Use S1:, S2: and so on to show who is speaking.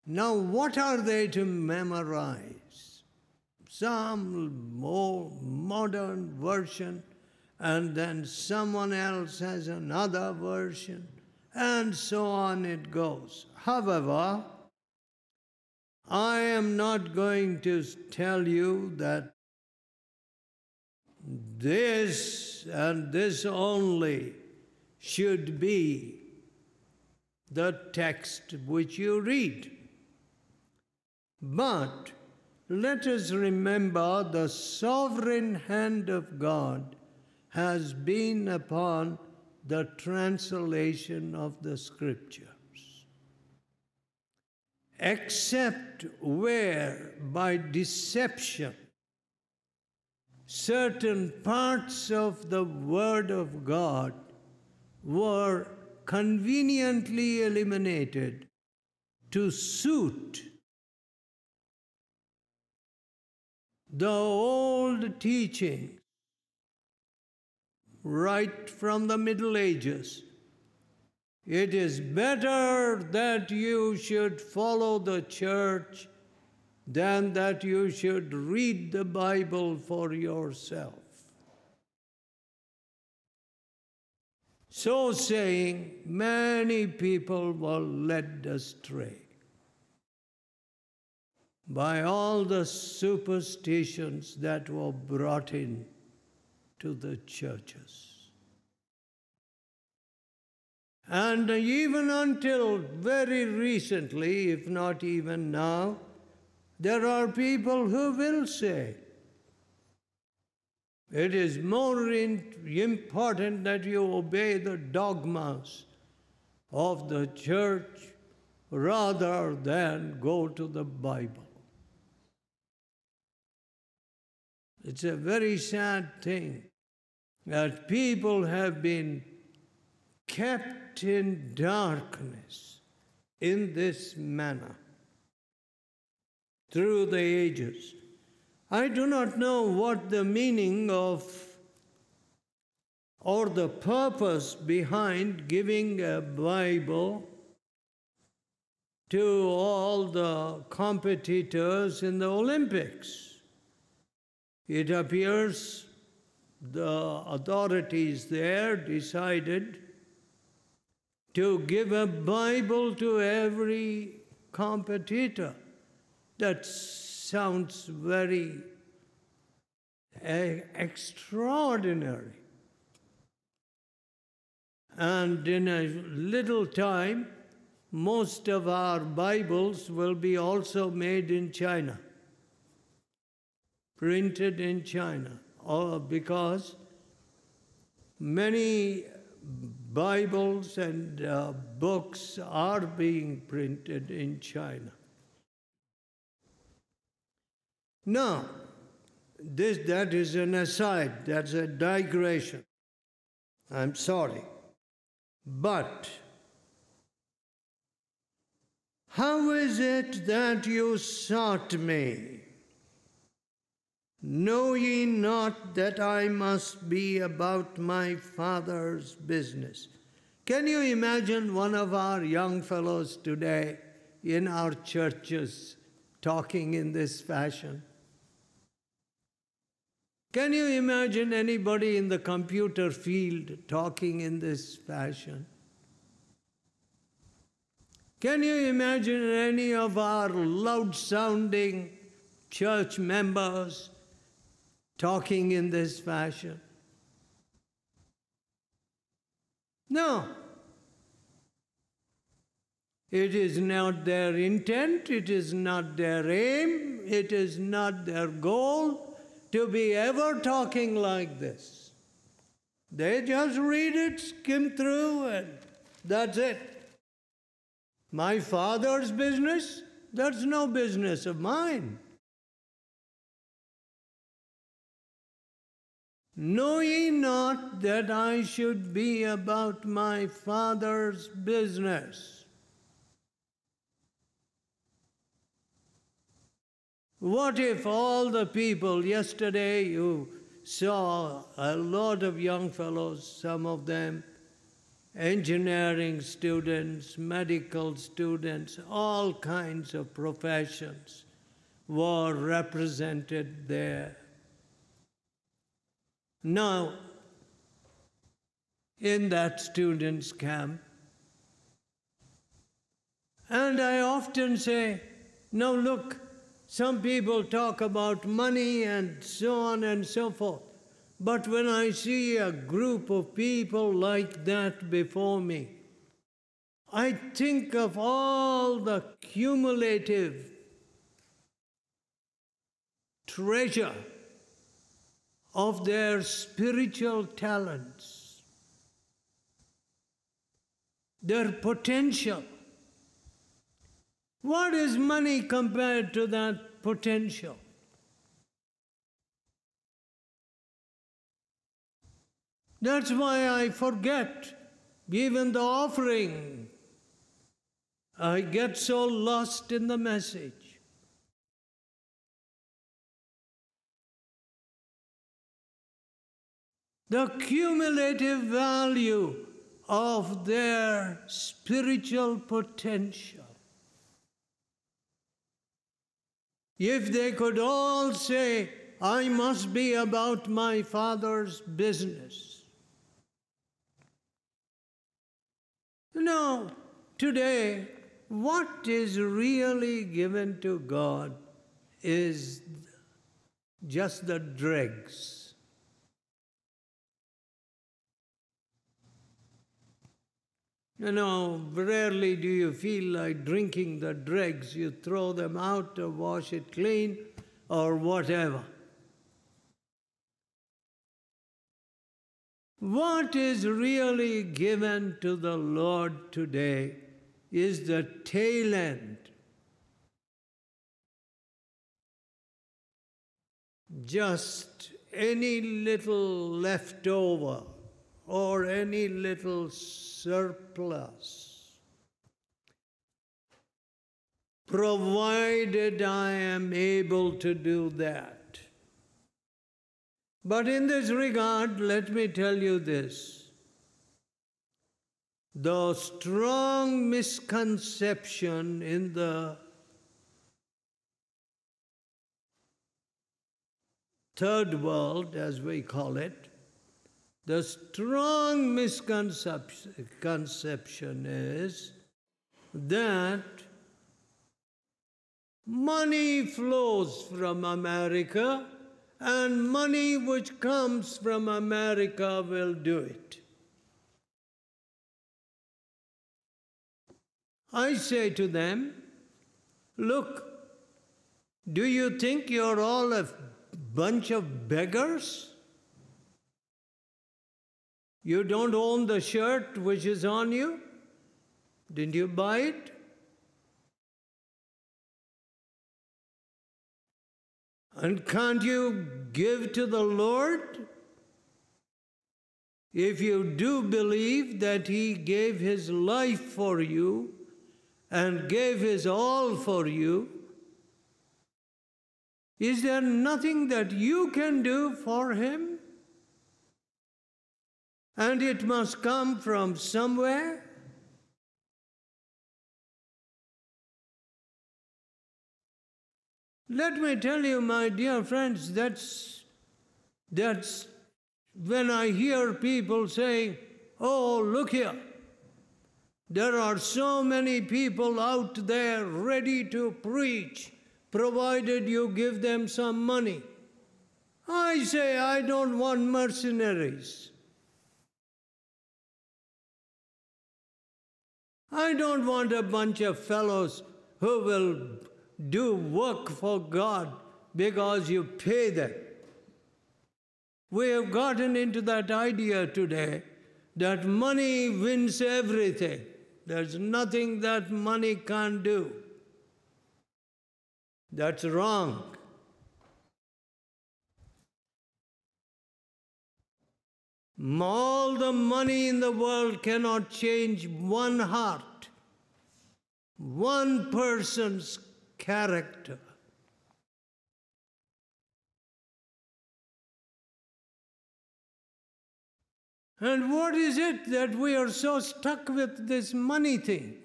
S1: Now, what are they to memorize? Some more modern version, and then someone else has another version, and so on it goes. However, I am not going to tell you that this and this only should be the text which you read. But let us remember the sovereign hand of God has been upon the translation of the Scriptures. Except where by deception certain parts of the Word of God were conveniently eliminated to suit the old teachings right from the Middle Ages. It is better that you should follow the church than that you should read the Bible for yourself. So saying, many people were led astray by all the superstitions that were brought in to the churches. And even until very recently, if not even now, there are people who will say, it is more important that you obey the dogmas of the church rather than go to the Bible. It's a very sad thing that people have been kept in darkness in this manner through the ages. I do not know what the meaning of or the purpose behind giving a Bible to all the competitors in the Olympics. It appears the authorities there decided to give a Bible to every competitor. That sounds very extraordinary. And in a little time, most of our Bibles will be also made in China, printed in China, because many Bibles and books are being printed in China. Now, that is an aside, that's a digression. I'm sorry. But how is it that you sought me? Know ye not that I must be about my Father's business? Can you imagine one of our young fellows today in our churches talking in this fashion? Can you imagine anybody in the computer field talking in this fashion? Can you imagine any of our loud-sounding church members talking in this fashion? No. It is not their intent, it is not their aim, it is not their goal to be ever talking like this. They just read it, skim through, and that's it. My Father's business? That's no business of mine. Know ye not that I should be about my Father's business? What if all the people, yesterday you saw a lot of young fellows, some of them engineering students, medical students, all kinds of professions were represented there. Now, in that students' camp, and I often say, now look, some people talk about money and so on and so forth. But when I see a group of people like that before me, I think of all the cumulative treasure of their spiritual talents, their potential. What is money compared to that potential? That's why I forget even the offering. I get so lost in the message. The cumulative value of their spiritual potential. If they could all say, I must be about my Father's business. No, today, what is really given to God is just the dregs. You know, rarely do you feel like drinking the dregs. You throw them out or wash it clean or whatever. What is really given to the Lord today is the tail end. Just any little leftover or any little surplus, provided I am able to do that. But in this regard, let me tell you this. The strong misconception in the third world, as we call it, the strong misconception is that money flows from America and money which comes from America will do it. I say to them, look, do you think you're all a bunch of beggars? You don't own the shirt which is on you? Didn't you buy it? And can't you give to the Lord? If you do believe that He gave His life for you and gave His all for you, is there nothing that you can do for Him? And it must come from somewhere. Let me tell you, my dear friends, that's when I hear people saying, oh, look here, there are so many people out there ready to preach, provided you give them some money. I say, I don't want mercenaries. I don't want a bunch of fellows who will do work for God because you pay them. We have gotten into that idea today that money wins everything. There's nothing that money can't do. That's wrong. All the money in the world cannot change one heart, one person's character. And what is it that we are so stuck with this money thing?